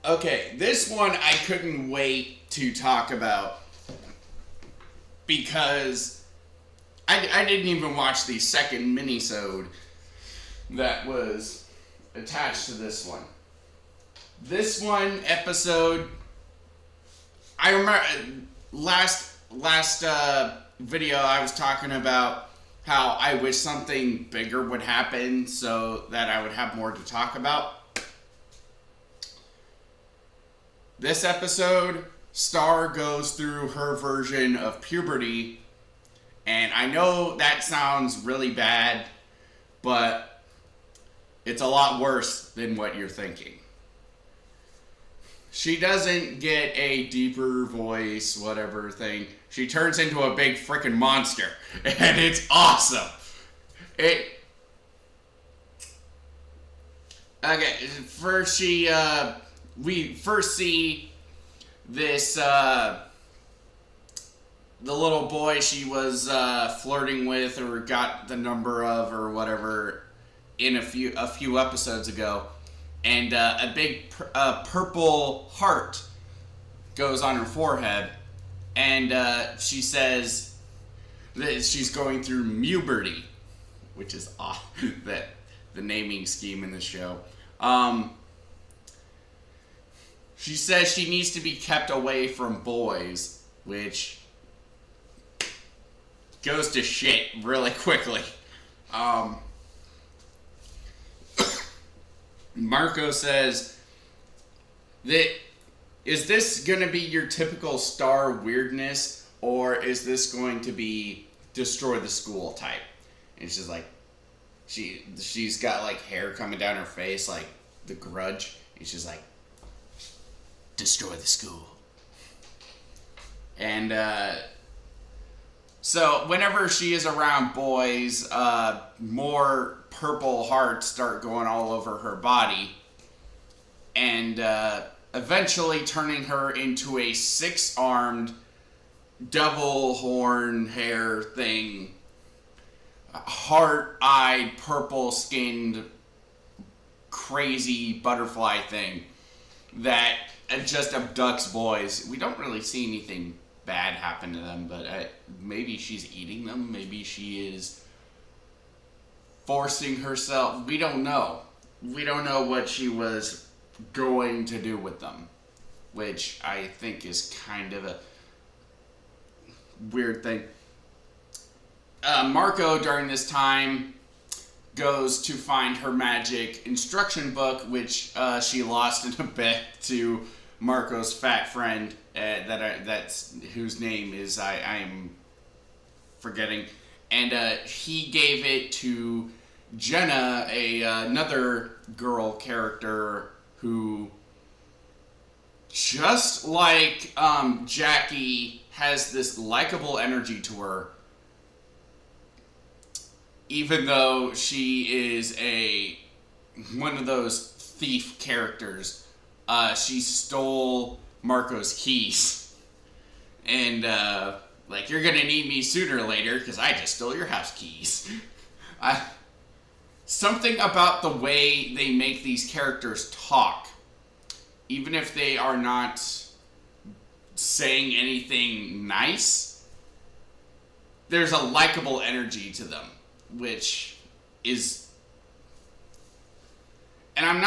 Okay, this one I couldn't wait to talk about because I didn't even watch the second minisode that was attached to this one. This one episode, I remember last video I was talking about how I wish something bigger would happen so that I would have more to talk about. This episode, Star goes through her version of puberty, and I know that sounds really bad, but it's a lot worse than what you're thinking. She doesn't get a deeper voice, whatever thing. She turns into a big freaking monster, and it's awesome. Okay, first we first see this, the little boy she was flirting with or got the number of or whatever in a few episodes ago. And a big purple heart goes on her forehead. And she says that she's going through Mewberty, which is off, that the naming scheme in the show. She says she needs to be kept away from boys, which goes to shit really quickly. Marco says that, is this going to be your typical Star weirdness, or is this going to be destroy the school type? And she's like, she's got like hair coming down her face like the Grudge, and she's like, destroy the school. And so whenever she is around boys, more purple hearts start going all over her body, and eventually turning her into a 6-armed devil horn hair thing, heart-eyed, purple-skinned, crazy butterfly thing that just abducts boys. We don't really see anything bad happen to them, but maybe she's eating them. Maybe she is forcing herself. We don't know. We don't know what she was going to do with them, which I think is kind of a weird thing. Marco, during this time, goes to find her magic instruction book, which she lost in a bet to Marco's fat friend, that's whose name is I am forgetting, and he gave it to Jenna, another girl character who, just like Jackie, has this likable energy to her, even though she is one of those thief characters. She stole Marco's keys. And, like, you're gonna need me sooner or later, because I just stole your house keys. Something about the way they make these characters talk, even if they are not saying anything nice, there's a likable energy to them, which is... And I'm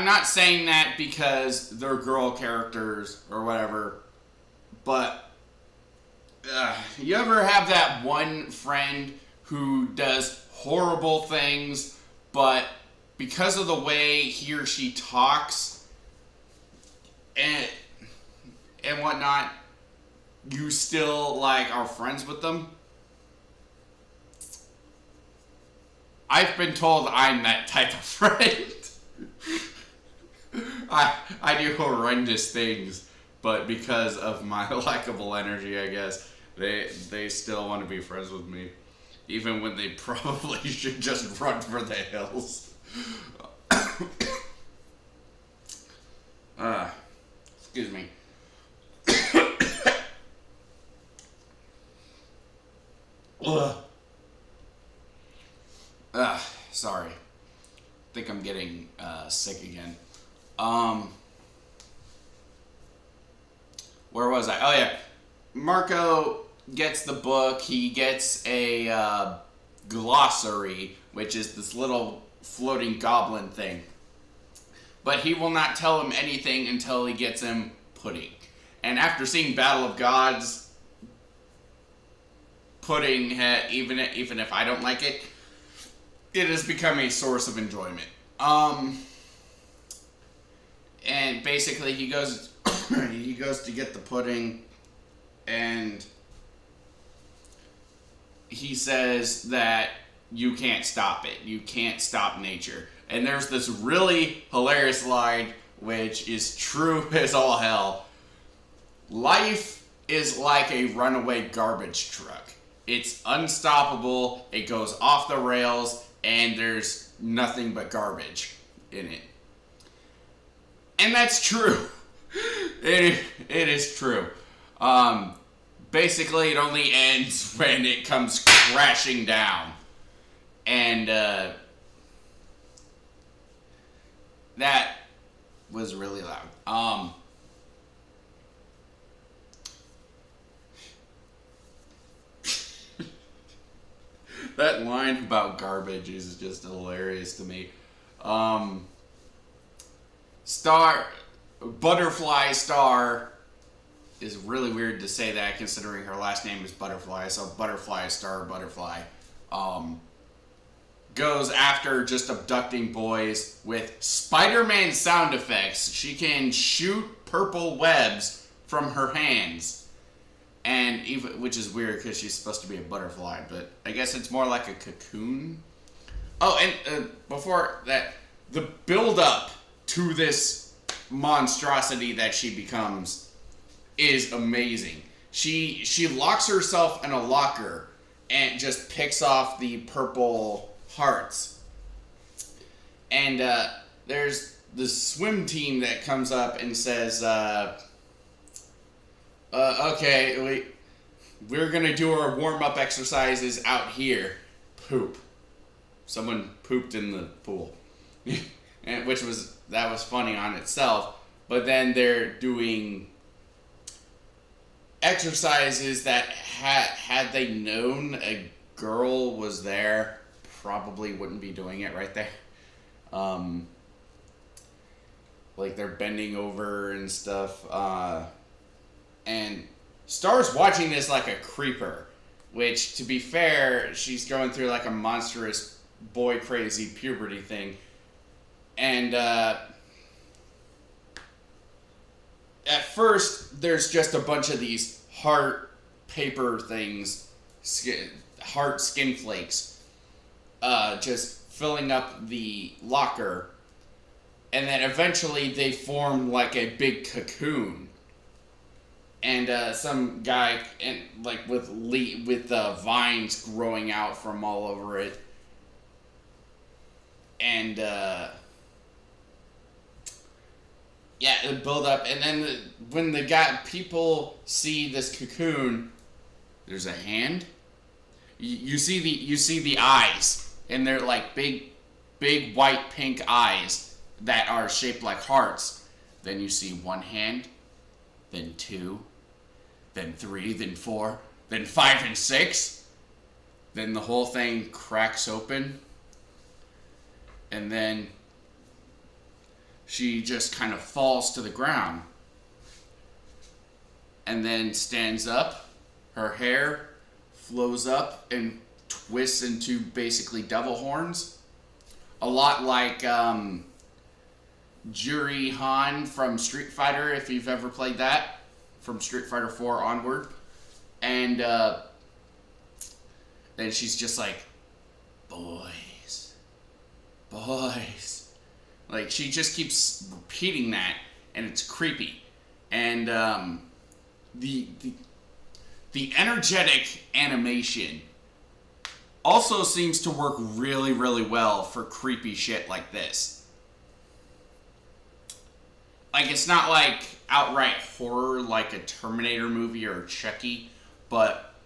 not saying that because they're girl characters or whatever, but you ever have that one friend who does horrible things, but because of the way he or she talks and whatnot, you still like are friends with them? I've been told I'm that type of friend. I do horrendous things, but because of my likable energy, I guess, they still want to be friends with me, even when they probably should just run for the hills. Excuse me. Sorry. I think I'm getting sick again. where was I? Oh yeah, Marco gets the book. He gets a glossary, which is this little floating goblin thing. But he will not tell him anything until he gets him pudding. And after seeing Battle of Gods, pudding, even if I don't like it, it has become a source of enjoyment. And basically he goes he goes to get the pudding, and he says that you can't stop it. You can't stop nature. And there's this really hilarious line, which is true as all hell. Life is like a runaway garbage truck. It's unstoppable, it goes off the rails, and there's nothing but garbage in it. And that's true. It is true. Basically, it only ends when it comes crashing down. And that was really loud. That line about garbage is just hilarious to me. Butterfly Star is really weird to say that, considering her last name is Butterfly. So Butterfly Star Butterfly goes after just abducting boys with Spider-Man sound effects. She can shoot purple webs from her hands, and even, which is weird because she's supposed to be a butterfly, but I guess it's more like a cocoon. Oh, and before that, the build-up to this monstrosity that she becomes is amazing. She locks herself in a locker and just picks off the purple hearts. And there's the swim team that comes up and says, okay, we're gonna do our warm-up exercises out here. Poop. Someone pooped in the pool. And that was funny on itself. But then they're doing exercises that had they known a girl was there, probably wouldn't be doing it right there. Like they're bending over and stuff. And Star's watching this like a creeper, which, to be fair, she's going through like a monstrous boy crazy puberty thing. And at first, there's just a bunch of these heart paper things, heart skin flakes, just filling up the locker. And then eventually they form like a big cocoon. And some guy, and like with vines growing out from all over it. And yeah, it build up, and then when people see this cocoon, there's a hand. You see the eyes, and they're like big white pink eyes that are shaped like hearts. Then you see one hand, then two, then three, then four, then 5 and 6. Then the whole thing cracks open, and then she just kind of falls to the ground and then stands up. Her hair flows up and twists into basically devil horns. A lot like Juri Han from Street Fighter, if you've ever played that, from Street Fighter 4 onward. And then she's just like, boys. Like, she just keeps repeating that, and it's creepy. And the energetic animation also seems to work really, really well for creepy shit like this. Like, it's not like outright horror like a Terminator movie or Chucky, but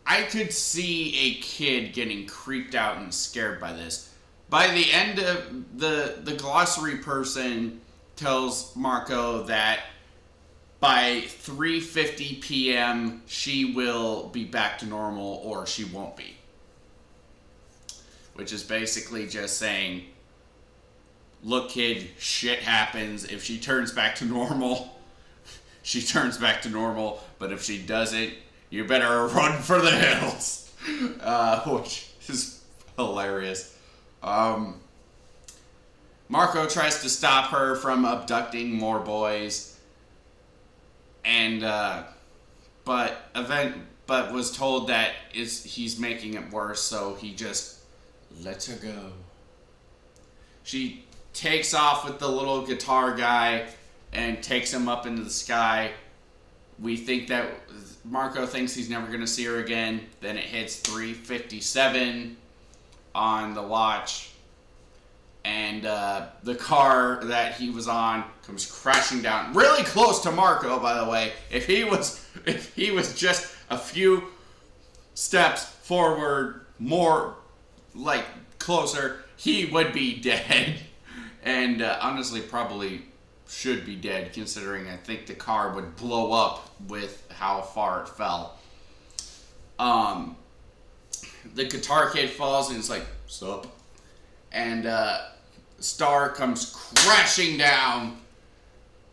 I could see a kid getting creeped out and scared by this. By the end of the glossary person tells Marco that by 3:50 p.m. she will be back to normal or she won't be. Which is basically just saying, look, kid, shit happens. If she turns back to normal, she turns back to normal. But if she doesn't, you better run for the hills. Which is hilarious. Marco tries to stop her from abducting more boys. And, but was told that he's making it worse, so he just lets her go. She takes off with the little guitar guy and takes him up into the sky. We think that Marco thinks he's never going to see her again. Then it hits 3:57 on the watch. And the car that he was on comes crashing down. Really close to Marco, by the way. If he was just a few steps forward, more like closer, he would be dead. And honestly, probably should be dead, considering I think the car would blow up with how far it fell. The guitar kid falls and it's like, sup? And Star comes crashing down,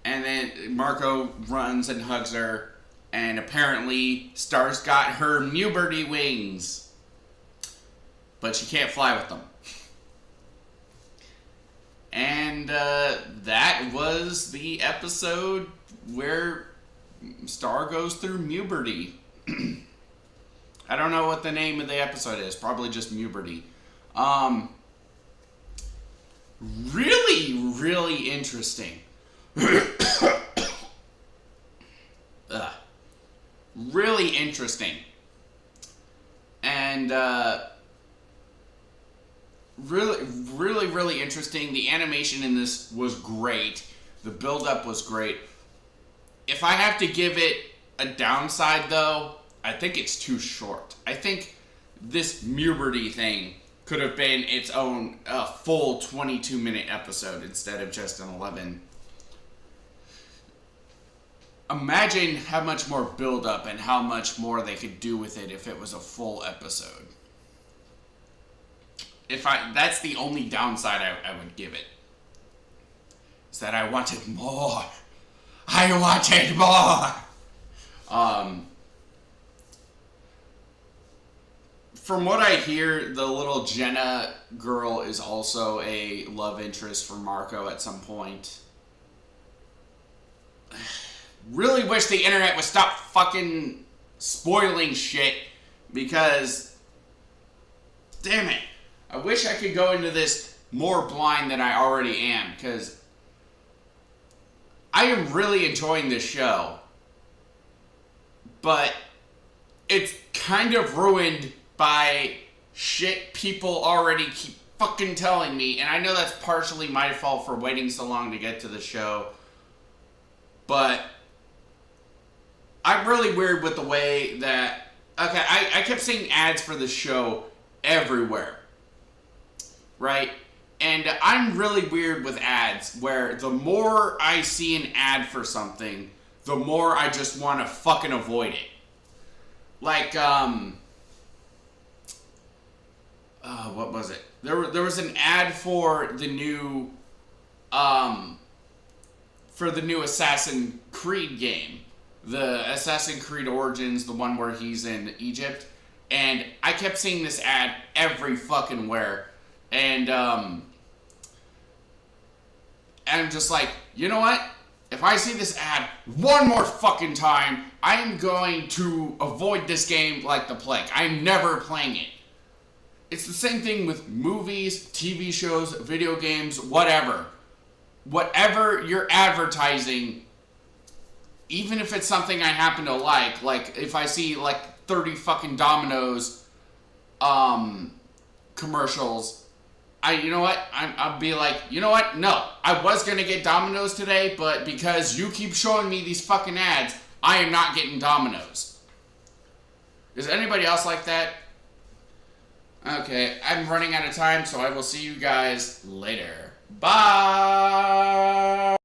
and then Marco runs and hugs her, and apparently Star's got her Mewberty wings, but she can't fly with them. And that was the episode where Star goes through Mewberty. I don't know what the name of the episode is. Probably just Mewberty. Really, really interesting. Really interesting. And really interesting. The animation in this was great. The build-up was great. If I have to give it a downside, though, I think it's too short. I think this Mewberty thing could have been its own full 22-minute episode instead of just an 11. Imagine how much more build-up and how much more they could do with it if it was a full episode. That's the only downside I would give it. Is that I wanted more. I wanted more. From what I hear, the little Jenna girl is also a love interest for Marco at some point. Really wish the internet would stop fucking spoiling shit, because damn it. I wish I could go into this more blind than I already am, because I am really enjoying this show, but it's kind of ruined by shit people already keep fucking telling me, and I know that's partially my fault for waiting so long to get to the show, but I'm really weird with the way that, okay, I kept seeing ads for the show everywhere, right? And I'm really weird with ads, where the more I see an ad for something, the more I just want to fucking avoid it. Like, what was it? There was an ad for the new Assassin's Creed game. The Assassin's Creed Origins, the one where he's in Egypt. And I kept seeing this ad every fucking where. And I'm just like, you know what? If I see this ad one more fucking time, I'm going to avoid this game like the plague. I'm never playing it. It's the same thing with movies, TV shows, video games, whatever. Whatever you're advertising, even if it's something I happen to like if I see like 30 fucking Domino's commercials, you know what? I'll be like, you know what? No, I was gonna get Domino's today, but because you keep showing me these fucking ads, I am not getting Domino's. Is anybody else like that? Okay, I'm running out of time, so I will see you guys later. Bye!